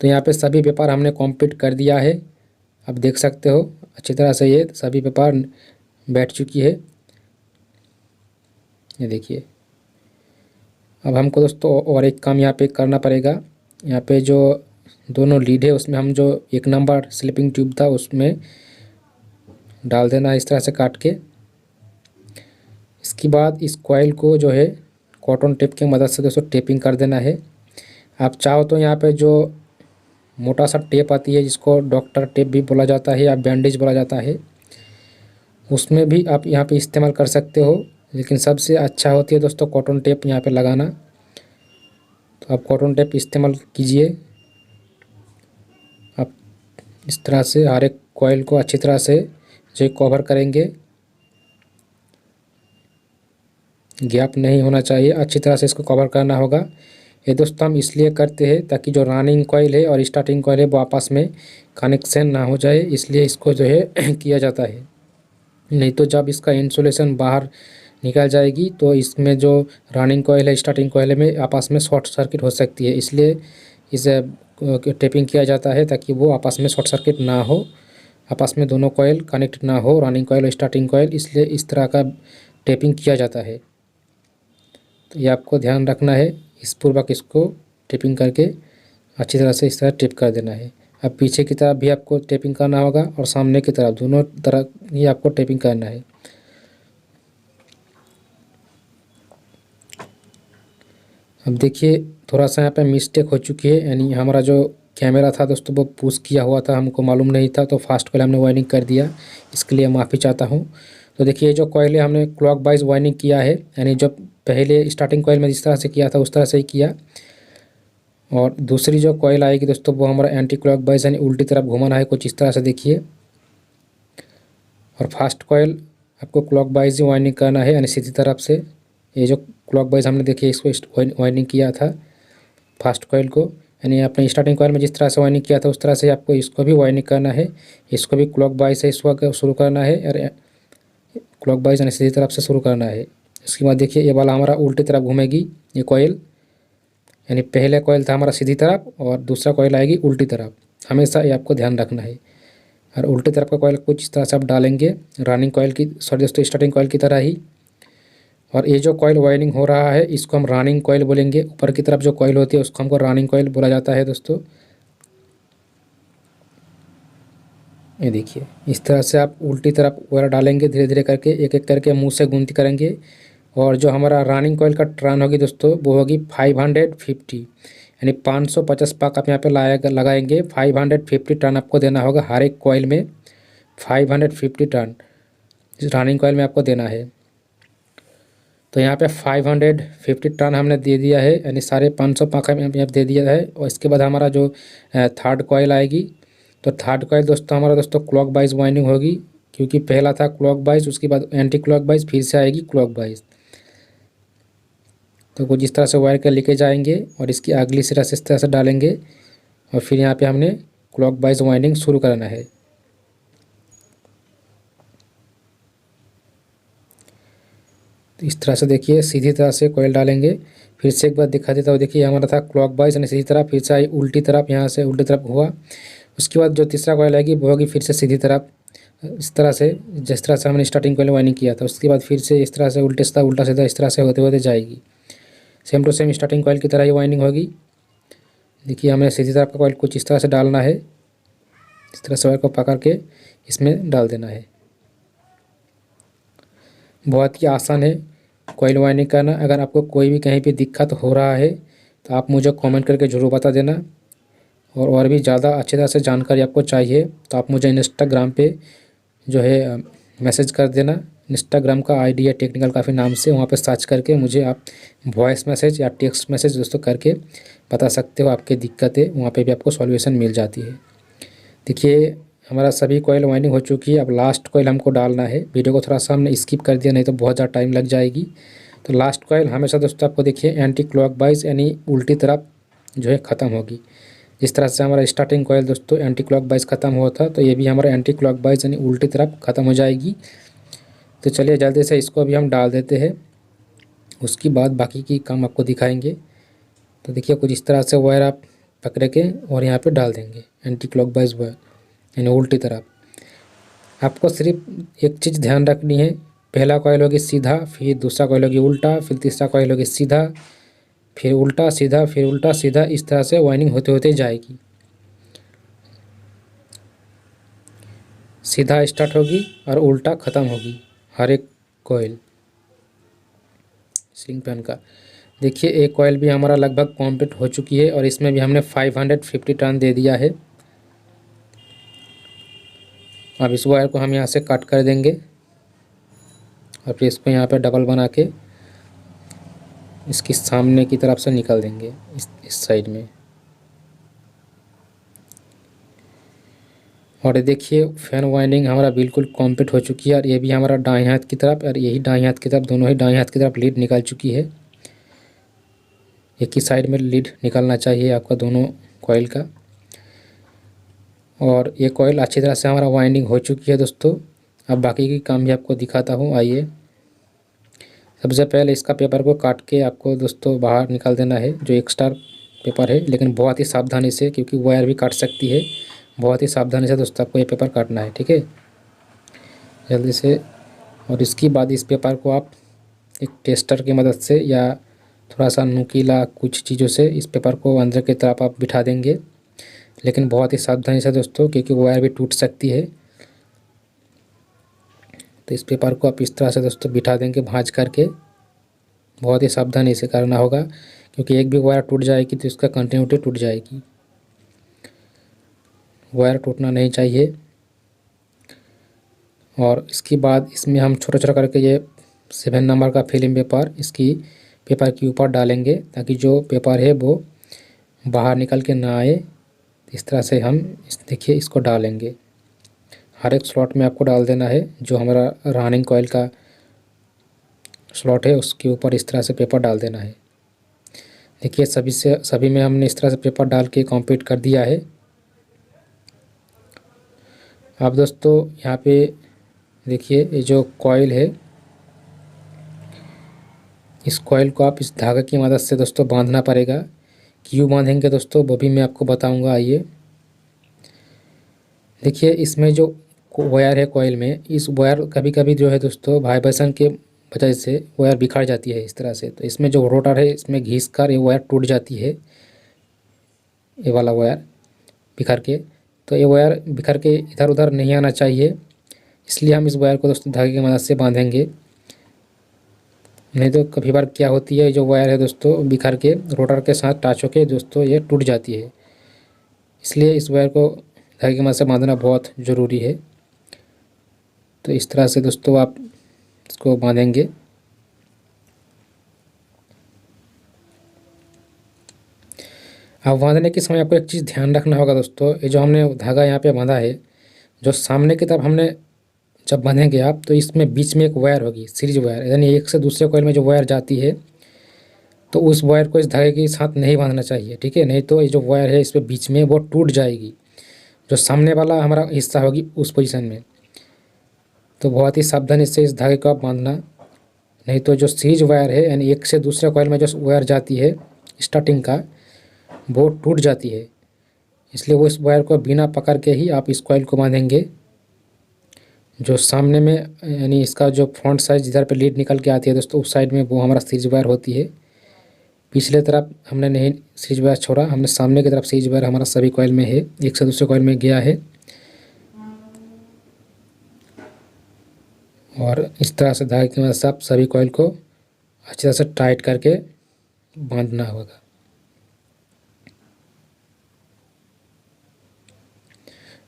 तो यहाँ पे सभी पेपर हमने कंप्लीट कर दिया है, आप देख सकते हो अच्छी तरह से ये सभी पेपर बैठ चुकी है, ये देखिए। अब हमको दोस्तों और एक काम यहाँ पे करना पड़ेगा। यहाँ पे जो दोनों लीड है उसमें हम जो 1 नंबर स्लिपिंग ट्यूब था उसमें डाल देना है इस तरह से काट के। इसके बाद इस कॉइल को जो है कॉटन टेप की मदद से दोस्तों टेपिंग कर देना है। आप चाहो तो यहाँ पे जो मोटा सा टेप आती है जिसको डॉक्टर टेप भी बोला जाता है या बैंडेज बोला जाता है, उसमें भी आप यहाँ पे इस्तेमाल कर सकते हो, लेकिन सबसे अच्छा होती है दोस्तों कॉटन टेप यहाँ पे लगाना। तो आप कॉटन टेप इस्तेमाल कीजिए। आप इस तरह से हर एक कॉइल को अच्छी तरह से जो कवर करेंगे, गैप नहीं होना चाहिए, अच्छी तरह से इसको कवर करना होगा। ये दोस्तों हम इसलिए करते हैं ताकि जो रनिंग कॉइल है और स्टार्टिंग कॉइल है वो आपस में कनेक्शन ना हो जाए, इसलिए इसको जो है किया जाता है। नहीं तो जब इसका इंसुलेशन बाहर निकल जाएगी तो इसमें जो रनिंग कॉइल है स्टार्टिंग कॉइल में आपस में शॉर्ट सर्किट हो सकती है, इसलिए इसे टेपिंग किया जाता है ताकि वो आपस में शॉर्ट सर्किट ना हो, आपस में दोनों कॉइल कनेक्ट ना हो, रनिंग कॉइल और स्टार्टिंग कॉइल, इसलिए इस तरह का टेपिंग किया जाता है। तो ये आपको ध्यान रखना है, इस पूर्वक इसको टेपिंग करके अच्छी तरह से इस तरह टेप कर देना है। अब पीछे की तरफ भी आपको टेपिंग करना होगा और सामने की तरफ, दोनों तरफ ही आपको टेपिंग करना है। अब देखिए थोड़ा सा यहाँ पे मिस्टेक हो चुकी है, यानी हमारा जो कैमरा था दोस्तों वो पुश किया हुआ था, हमको मालूम नहीं था, तो फास्ट कॉइल हमने वाइंडिंग कर दिया, इसके लिए माफ़ी चाहता हूँ। तो देखिए जो कॉइल है हमने क्लॉक वाइज वाइंडिंग किया है, यानी जो पहले स्टार्टिंग कॉइल में जिस तरह से किया था उस तरह से ही किया। और दूसरी जो कॉइल आएगी दोस्तों वो हमारा एंटी क्लॉक वाइज यानी उल्टी तरफ घुमाना है कुछ इस तरह से देखिए। और फास्ट कॉइल आपको क्लॉक वाइज ही वाइंडिंग करना है, यानी सीधी तरफ से। ये जो क्लॉक वाइज हमने देखिए इसको वाइंडिंग किया था फास्ट कॉइल को, यानी आपने स्टार्टिंग कॉइल में जिस तरह से वाइंडिंग किया था उस तरह से आपको इसको भी वाइंडिंग करना है। इसको भी क्लॉक वाइज से इसको शुरू करना है, और क्लॉक वाइज यानी सीधी तरफ से शुरू करना है। इसके बाद देखिए ये वाला हमारा उल्टी तरफ घूमेगी ये कॉइल, यानी पहले कॉइल था हमारा सीधी तरफ और दूसरा कॉइल आएगी उल्टी तरफ, हमेशा ये आपको ध्यान रखना है। और उल्टी तरफ का कॉइल कुछ इस तरह से आप डालेंगे रनिंग कॉइल की, सॉरी दोस्तों स्टार्टिंग कॉइल की तरह ही। और ये जो कॉइल वाइंडिंग हो रहा है इसको हम रनिंग कॉइल बोलेंगे, ऊपर की तरफ जो कॉइल होती है उसको हमको रनिंग कॉइल बोला जाता है दोस्तों। ये देखिए इस तरह से आप उल्टी तरफ वायर डालेंगे, धीरे धीरे करके एक एक करके मुंह से गुनती करेंगे। और जो हमारा रनिंग कॉइल का टर्न होगी दोस्तों वो होगी 550, यानी 550 पाक आप यहाँ पे लगाएंगे। 550 टर्न आपको देना होगा हर एक कॉइल में, 550 टर्न रनिंग कॉइल में आपको देना है। तो यहाँ पे 550 टर्न हमने दे दिया है, यानी सारे 500 पाक हम यहाँ पे दे दिया है। और इसके बाद हमारा जो थर्ड कॉइल आएगी, तो थर्ड कॉइल दोस्तों हमारा दोस्तों क्लॉक वाइज वाइंडिंग होगी, क्योंकि पहला था क्लॉक वाइज, उसके बाद एंटी क्लॉक वाइज, फिर से आएगी क्लॉक वाइज। तो कुछ इस तरह से वायर के लेके जाएंगे और इसकी अगली सिरा से इस तरह से डालेंगे, और फिर यहाँ पे हमने क्लॉक वाइज वाइंडिंग शुरू करना है। तो इस तरह से देखिए सीधी तरह से कॉइल डालेंगे। फिर से एक बार दिखा देता हूँ, देखिए हमारा था क्लॉक वाइज यानी सीधी तरफ, फिर से आई उल्टी तरफ, यहाँ से उल्टी तरफ हुआ। उसके बाद जो तीसरा कॉइल आएगी वो होगी फिर से सीधी तरफ, इस तरह से जिस तरह से हमने स्टार्टिंग कॉइल वाइंडिंग किया था। उसके बाद फिर से इस तरह से उल्टे सीधा उल्टा सीधा इस तरह से होते होते जाएगी, same to same starting coil की तरह ही वाइंडिंग होगी। देखिए हमें सीधी तरफ का कॉइल कुछ इस तरह से डालना है, इस तरह से वायर को पकड़ के इसमें डाल देना है। बहुत ही आसान है कॉइल वाइंडिंग करना। अगर आपको कोई भी कहीं पे दिक्कत हो रहा है तो आप मुझे कमेंट करके ज़रूर बता देना। और भी ज़्यादा अच्छी तरह से जानकारी आपको चाहिए तो आप मुझे इंस्टाग्राम पे जो है मैसेज कर देना। इंस्टाग्राम का आईडी है टेक्निकल काफ़ी नाम से, वहाँ पे सर्च करके मुझे आप वॉइस मैसेज या टेक्स्ट मैसेज दोस्तों करके बता सकते हो आपकी दिक्कतें, वहाँ पे भी आपको सॉल्यूशन मिल जाती है। देखिए हमारा सभी कॉइल वाइंडिंग हो चुकी है, अब लास्ट कॉइल हमको डालना है। वीडियो को थोड़ा सा हमने स्किप कर दिया, नहीं तो बहुत ज़्यादा टाइम लग जाएगी। तो लास्ट कॉइल हमेशा दोस्तों आपको देखिए एंटी क्लॉकवाइज यानी उल्टी तरफ जो है ख़त्म होगी। जिस तरह से हमारा स्टार्टिंग कॉइल दोस्तों एंटी क्लॉकवाइज ख़त्म हुआ था, तो ये भी हमारा एंटी क्लॉकवाइज यानी उल्टी तरफ ख़त्म हो जाएगी। तो चलिए जल्दी से इसको अभी हम डाल देते हैं, उसके बाद बाकी की काम आपको दिखाएंगे। तो देखिए कुछ इस तरह से वायर आप पकड़ के और यहाँ पे डाल देंगे एंटी क्लॉकवाइज वायर यानी उल्टी तरफ। आपको सिर्फ एक चीज़ ध्यान रखनी है, पहला कॉइल होगी सीधा, फिर दूसरा कॉइल होगी उल्टा, फिर तीसरा कॉइल होगी सीधा, फिर उल्टा सीधा, फिर उल्टा सीधा, इस तरह से वाइंडिंग होते होते जाएगी। सीधा स्टार्ट होगी और उल्टा ख़त्म होगी हर एक कॉइल स्लिंग फैन का। देखिए एक कॉइल भी हमारा लगभग कंप्लीट हो चुकी है और इसमें भी हमने 550 टर्न दे दिया है। अब इस वायर को हम यहाँ से कट कर देंगे और फिर इसको यहाँ पे डबल बना के इसकी सामने की तरफ से निकाल देंगे इस साइड में। और देखिए फैन वाइंडिंग हमारा बिल्कुल कंप्लीट हो चुकी है और ये भी हमारा दाएं हाथ की तरफ और यही दाएं हाथ की तरफ, दोनों ही दाएं हाथ की तरफ लीड निकल चुकी है। एक ही साइड में लीड निकलना चाहिए आपका दोनों कॉइल का। और ये कॉइल अच्छी तरह से हमारा वाइंडिंग हो चुकी है दोस्तों। अब बाकी की काम भी आपको दिखाता हूँ, आइए। सबसे पहले इसका पेपर को काट के आपको दोस्तों बाहर निकाल देना है, जो एक्स्ट्रा पेपर है, लेकिन बहुत ही सावधानी से, क्योंकि वायर भी काट सकती है। बहुत ही सावधानी से दोस्तों आपको ये पेपर काटना है, ठीक है, जल्दी से। और इसके बाद इस पेपर को आप एक टेस्टर की मदद से या थोड़ा सा नुकीला कुछ चीज़ों से इस पेपर को अंदर की तरफ आप बिठा देंगे, लेकिन बहुत ही सावधानी से दोस्तों, क्योंकि वायर भी टूट सकती है। तो इस पेपर को आप इस तरह से दोस्तों बिठा देंगे भांज करके, बहुत ही सावधानी से करना होगा, क्योंकि एक भी वायर टूट जाएगी तो इसका कंटिन्यूटी टूट जाएगी। वायर टूटना नहीं चाहिए। और इसके बाद इसमें हम छोटा छोटा करके ये 7 नंबर का फिल्म पेपर इसकी पेपर के ऊपर डालेंगे, ताकि जो पेपर है वो बाहर निकल के ना आए। इस तरह से हम देखिए इसको डालेंगे, हर एक स्लॉट में आपको डाल देना है। जो हमारा रनिंग कॉइल का स्लॉट है उसके ऊपर इस तरह से पेपर डाल देना है। देखिए सभी में हमने इस तरह से पेपर डाल के कंप्लीट कर दिया है। अब दोस्तों यहाँ पे देखिए ये जो कॉइल है, इस कॉइल को आप इस धागे की मदद से दोस्तों बांधना पड़ेगा। क्यों बांधेंगे दोस्तों वो भी मैं आपको बताऊंगा, आइए। देखिए इसमें जो वायर है कॉइल में, इस वायर कभी कभी जो है दोस्तों वाइब्रेशन के वजह से वायर बिखर जाती है इस तरह से। तो इसमें जो रोटर है इसमें घिस कर ये वायर टूट जाती है, ये वाला वायर बिखर के। तो ये वायर बिखर के इधर उधर नहीं आना चाहिए, इसलिए हम इस वायर को दोस्तों धागे की मदद से बांधेंगे। नहीं तो कभी बार क्या होती है, जो वायर है दोस्तों बिखर के रोटर के साथ टच होके दोस्तों ये टूट जाती है। इसलिए इस वायर को धागे की मदद से बांधना बहुत ज़रूरी है। तो इस तरह से दोस्तों आप इसको बांधेंगे। अब बांधने के समय आपको एक चीज़ ध्यान रखना होगा दोस्तों, ये जो हमने धागा यहाँ पे बांधा है, जो सामने की तरफ हमने जब बांधेंगे आप, तो इसमें बीच में एक वायर होगी, सीरीज वायर, यानी एक से दूसरे कॉइल में जो वायर जाती है, तो उस वायर को इस धागे के साथ नहीं बांधना चाहिए, ठीक है। नहीं तो ये जो वायर है इस पर बीच में वो टूट जाएगी, जो सामने वाला हमारा हिस्सा होगी उस पोजीशन में। तो बहुत ही सावधानी से इस धागे को आप बांधना, नहीं तो जो सीरीज वायर है यानी एक से दूसरे कॉइल में जो वायर जाती है स्टार्टिंग का, वो टूट जाती है। इसलिए वो इस वायर को बिना पकड़ के ही आप इस कॉइल को बांधेंगे। जो सामने में यानी इसका जो फ्रंट साइड जिधर पे लीड निकल के आती है दोस्तों, उस साइड में वो हमारा सीरीज वायर होती है। पिछले तरफ हमने नहीं सीरीज वायर छोड़ा, हमने सामने की तरफ सीरीज वायर हमारा सभी कॉइल में है, एक से दूसरे कॉइल में गया है। और इस तरह से धागे की मदद से आप सभी कॉइल को अच्छी तरह से टाइट करके बांधना होगा।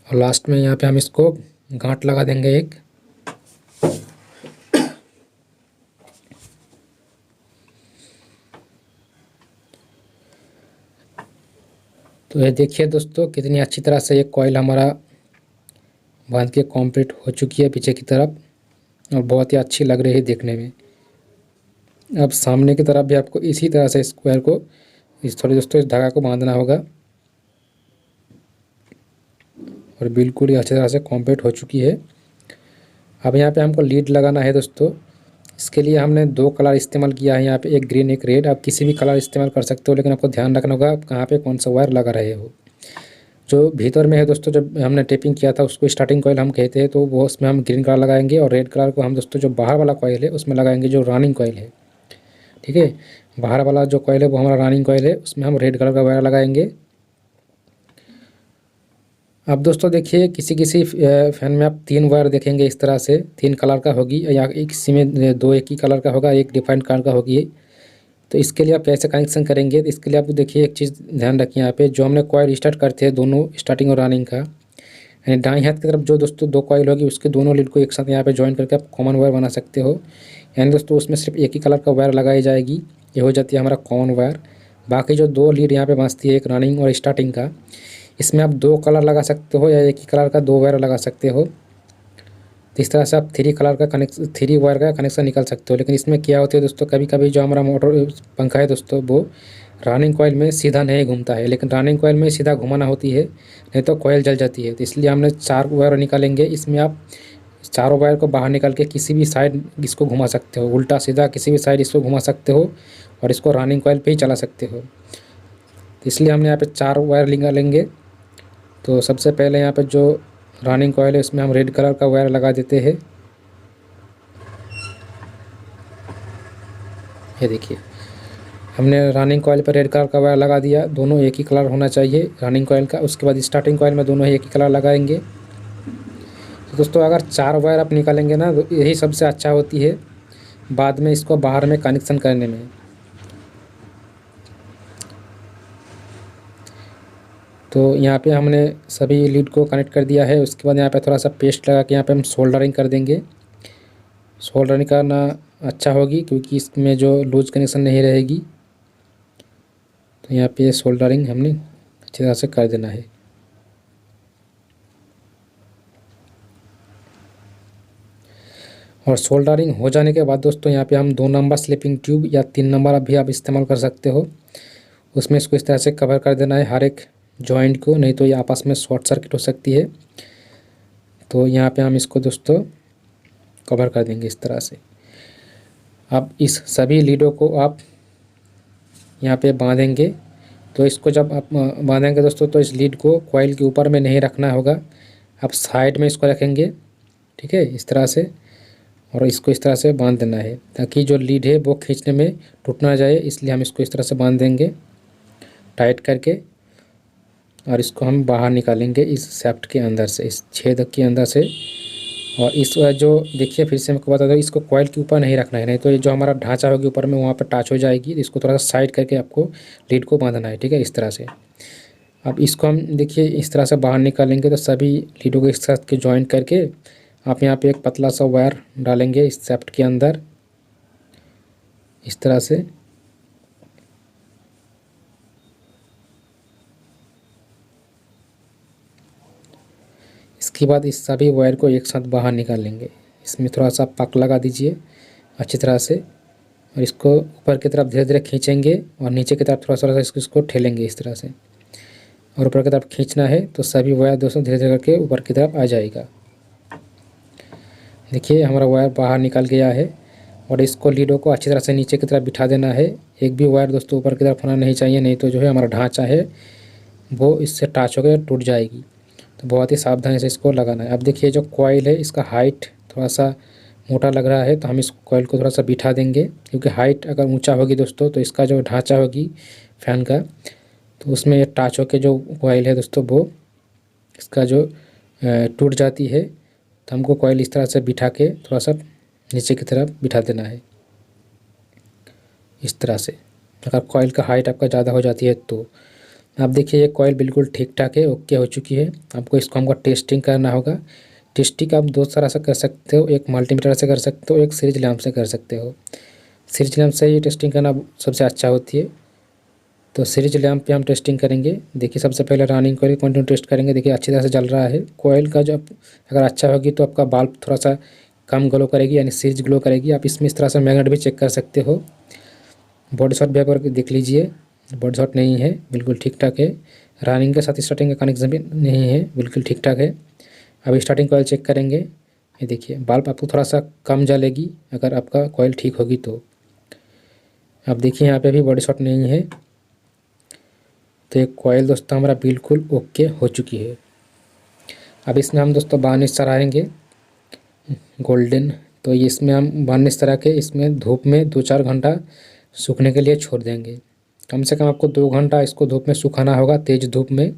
और लास्ट में यहाँ पे हम इसको गांठ लगा देंगे एक। तो ये देखिए दोस्तों कितनी अच्छी तरह से ये कॉइल हमारा बांध के कंप्लीट हो चुकी है पीछे की तरफ और बहुत ही अच्छी लग रही है देखने में। अब सामने की तरफ भी आपको इसी तरह से स्क्वायर को इस थोड़े दोस्तों इस धागा को बांधना होगा और बिल्कुल ही अच्छी तरह से कंप्लीट हो चुकी है। अब यहाँ पे हमको लीड लगाना है दोस्तों। इसके लिए हमने 2 कलर इस्तेमाल किया है यहाँ पे, एक ग्रीन एक रेड। आप किसी भी कलर इस्तेमाल कर सकते हो, लेकिन आपको ध्यान रखना होगा आप कहाँ पे कौन सा वायर लगा रहे हो। जो भीतर में है दोस्तों, जब हमने टेपिंग किया था उसको स्टार्टिंग कॉइल हम कहते हैं, तो वो उसमें हम ग्रीन कलर लगाएंगे और रेड कलर को हम दोस्तों जो बाहर वाला कॉइल है उसमें लगाएंगे, जो रनिंग कॉइल है। ठीक है, बाहर वाला जो कॉइल है वो हमारा रनिंग कॉइल है, उसमें हम रेड कलर का वायर लगाएंगे। अब दोस्तों देखिए किसी किसी फैन में आप 3 वायर देखेंगे इस तरह से, 3 कलर का होगी, या एक किसी में 2 एक ही कलर का होगा, एक डिफाइंड कलर का होगी। तो इसके लिए आप कैसे कनेक्शन करेंगे, तो इसके लिए आपको देखिए एक चीज़ ध्यान रखिए यहाँ पे, जो हमने कॉइल स्टार्ट करते हैं दोनों स्टार्टिंग और रनिंग का, यानी दाएं हाथ की तरफ जो दोस्तों 2 कॉइल होगी उसके दोनों लीड को एक साथ यहाँ पे ज्वाइन करके आप कॉमन वायर बना सकते हो। यानी दोस्तों उसमें सिर्फ एक ही कलर का वायर लगाई जाएगी, ये हो जाती है हमारा कॉमन वायर। बाकी जो 2 लीड यहाँ पे बचती है, एक रनिंग और स्टार्टिंग का, इसमें आप 2 कलर लगा सकते हो या एक ही कलर का 2 वायर लगा सकते हो। तो इस तरह से आप 3 कलर का कनेक्शन, 3 वायर का कनेक्शन निकाल सकते हो। लेकिन इसमें क्या होती है दोस्तों, कभी कभी जो हमारा मोटर पंखा है दोस्तों वो रनिंग कॉइल में सीधा नहीं घूमता है, लेकिन रनिंग कॉइल में सीधा घुमाना होती है, नहीं तो कॉइल जल जाती है। तो इसलिए हमने 4 वायर निकालेंगे। इसमें आप चारों वायर को बाहर निकाल के किसी भी साइड इसको घुमा सकते हो, उल्टा सीधा किसी भी साइड इसको घुमा सकते हो और इसको रनिंग कॉइल पे ही चला सकते हो। तो इसलिए हमने यहाँ पे 4 वायर निकालेंगे। तो सबसे पहले यहाँ पे जो रनिंग कॉइल है उसमें हम रेड कलर का वायर लगा देते हैं। ये देखिए हमने रनिंग कॉइल पर रेड कलर का वायर लगा दिया, दोनों एक ही कलर होना चाहिए रनिंग कॉइल का। उसके बाद स्टार्टिंग कॉइल में दोनों ही एक ही कलर लगाएंगे। तो दोस्तों अगर 4 वायर आप निकालेंगे ना तो यही सबसे अच्छा होती है बाद में इसको बाहर में कनेक्शन करने में। तो यहाँ पे हमने सभी लीड को कनेक्ट कर दिया है। उसके बाद यहाँ पे थोड़ा सा पेस्ट लगा के यहाँ पे हम सोल्डरिंग कर देंगे। सोल्डरिंग करना अच्छा होगी क्योंकि इसमें जो लूज कनेक्शन नहीं रहेगी। तो यहाँ पे सोल्डरिंग हमने अच्छी तरह से कर देना है। और सोल्डरिंग हो जाने के बाद दोस्तों यहाँ पे हम 2 नंबर स्लिपिंग ट्यूब या 3 नंबर भी आप इस्तेमाल कर सकते हो, उसमें इसको इस तरह से कवर कर देना है हर एक जॉइंट को, नहीं तो ये आपस में शॉर्ट सर्किट हो सकती है। तो यहाँ पे हम इसको दोस्तों कवर कर देंगे इस तरह से। अब इस सभी लीडों को आप यहाँ पे बांधेंगे। तो इसको जब आप बांधेंगे दोस्तों तो इस लीड को कॉइल के ऊपर में नहीं रखना होगा, आप साइड में इसको रखेंगे। ठीक है, इस तरह से, और इसको इस तरह से बांध देना है ताकि जो लीड है वो खींचने में टूट ना जाए। इसलिए हम इसको इस तरह से बांध देंगे टाइट करके, और इसको हम बाहर निकालेंगे इस शाफ्ट के अंदर से, इस छेद के अंदर से। और इस जो देखिए फिर से मैं आपको बता दूँ, इसको कॉइल के ऊपर नहीं रखना है, नहीं तो ये जो हमारा ढांचा होगी ऊपर में वहाँ पर टच हो जाएगी। इसको थोड़ा सा साइड करके आपको लीड को बांधना है। ठीक है, इस तरह से। अब इसको हम देखिए इस तरह से बाहर निकालेंगे तो सभी लीडों को एक साथ के जॉइंट करके आप यहाँ पे एक पतला सा वायर डालेंगे इस शाफ्ट के अंदर इस तरह से। इसके बाद इस सभी वायर को एक साथ बाहर निकाल लेंगे। इसमें थोड़ा सा पक लगा दीजिए अच्छी तरह से, और इसको ऊपर की तरफ धीरे धीरे खींचेंगे और नीचे की तरफ थोड़ा सा इसको ठेलेंगे इस तरह से, और ऊपर की तरफ खींचना है तो सभी वायर दोस्तों धीरे धीरे करके ऊपर की तरफ आ जाएगा। देखिए हमारा वायर बाहर निकल गया है, और इसको लीडों को अच्छी तरह से नीचे की तरफ बिठा देना है। एक भी वायर दोस्तों ऊपर की तरफ होना नहीं चाहिए, नहीं तो जो है हमारा ढांचा है वो इससे टच होकर टूट जाएगी। तो बहुत ही सावधानी से इसको लगाना है। अब देखिए जो कॉइल है इसका हाइट थोड़ा सा मोटा लग रहा है, तो हम इस कॉइल को थोड़ा सा बिठा देंगे, क्योंकि हाइट अगर ऊंचा होगी दोस्तों तो इसका जो ढांचा होगी फैन का, तो उसमें टच होकर जो कॉइल है दोस्तों वो इसका जो टूट जाती है। तो हमको कॉइल इस तरह से बिठा के थोड़ा सा नीचे की तरफ बिठा देना है इस तरह से। अगर कॉइल का हाइट आपका ज़्यादा हो जाती है तो आप देखिए ये कॉइल बिल्कुल ठीक ठाक है, ओके हो चुकी है। आपको इसको हमको टेस्टिंग करना होगा। टेस्टिंग आप 2 तरह से कर सकते हो, एक मल्टीमीटर से कर सकते हो, एक सीरीज लैंप से कर सकते हो। सीरीज लैंप से ये टेस्टिंग करना सबसे अच्छा होती है। तो सीरीज लैंप पे हम टेस्टिंग करेंगे। देखिए सबसे पहले रनिंग कॉइल कंटिन्यू टेस्ट करेंगे। देखिए अच्छी तरह से जल रहा है। कॉइल का जब अगर अच्छा होगी तो आपका बल्ब थोड़ा सा कम ग्लो करेगी, यानी सीरीज ग्लो करेगी। आप इसमें इस तरह से मैग्नेट भी चेक कर सकते हो। बॉडी शॉट भी एक बार देख लीजिए, बॉडी शॉट नहीं है, बिल्कुल ठीक ठाक है। रनिंग के साथ स्टार्टिंग का कनेक्शन भी नहीं है, बिल्कुल ठीक ठाक है। अब स्टार्टिंग कॉइल चेक करेंगे। ये देखिए बल्ब आपको थोड़ा सा कम जलेगी अगर आपका कॉइल ठीक होगी तो। अब देखिए यहाँ पे भी बॉडी शॉट नहीं है। तो एक कॉइल दोस्तों हमारा बिल्कुल ओके हो चुकी है। अब इसमें हम दोस्तों वार्निश चढ़ाएंगे गोल्डन। तो ये इसमें हम वार्निश चढ़ा के इसमें धूप में 2-4 घंटा सूखने के लिए छोड़ देंगे। कम से कम आपको 2 घंटा इसको धूप में सुखाना होगा, तेज़ धूप में।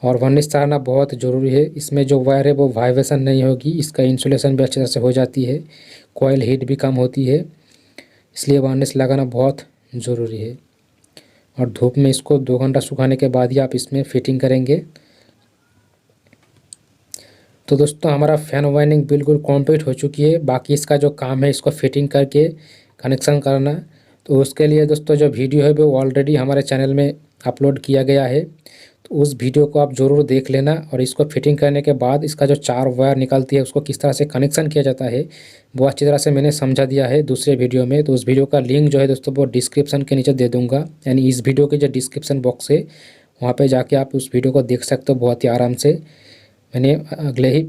और वार्निश चढ़ाना बहुत ज़रूरी है। इसमें जो वायर है वो वाइब्रेशन नहीं होगी, इसका इंसुलेशन भी अच्छी तरह से हो जाती है, कॉइल हीट भी कम होती है, इसलिए वार्निश लगाना बहुत ज़रूरी है। और धूप में इसको 2 घंटा सुखाने के बाद ही आप इसमें फिटिंग करेंगे। तो दोस्तों हमारा फ़ैन वाइंडिंग बिल्कुल कंप्लीट हो चुकी है। बाकी इसका जो काम है इसको फिटिंग करके कनेक्शन करना। तो उसके लिए दोस्तों जो वीडियो है वो ऑलरेडी हमारे चैनल में अपलोड किया गया है, तो उस वीडियो को आप ज़रूर देख लेना। और इसको फिटिंग करने के बाद इसका जो 4 वायर निकलती है उसको किस तरह से कनेक्शन किया जाता है वो अच्छी तरह से मैंने समझा दिया है दूसरे वीडियो में। तो उस वीडियो का लिंक जो है दोस्तों वो डिस्क्रिप्शन के नीचे दे दूँगा, यानी इस वीडियो के जो डिस्क्रिप्शन बॉक्स है वहाँ पर जाके आप उस वीडियो को देख सकते हो बहुत ही आराम से। मैंने अगले ही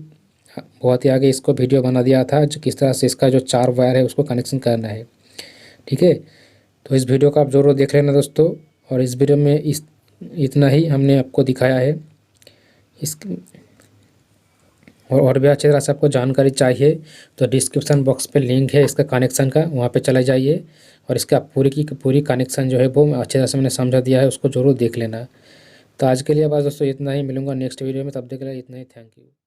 बहुत ही आगे इसको वीडियो बना दिया था जो किस तरह से इसका जो 4 वायर है उसको कनेक्शन करना है, ठीक है। तो इस वीडियो को आप ज़रूर देख लेना दोस्तों। और इस वीडियो में इतना ही हमने आपको दिखाया है। इस और भी अच्छी तरह से आपको जानकारी चाहिए तो डिस्क्रिप्शन बॉक्स पे लिंक है इसका कनेक्शन का, वहाँ पे चले जाइए। और इसका पूरी की पूरी कनेक्शन जो है वो अच्छी तरह से मैंने समझा दिया है, उसको ज़रूर देख लेना। तो आज के लिए बस दोस्तों इतना ही, मिलूंगा नेक्स्ट वीडियो में, तब तक के लिए इतना ही। Thank you.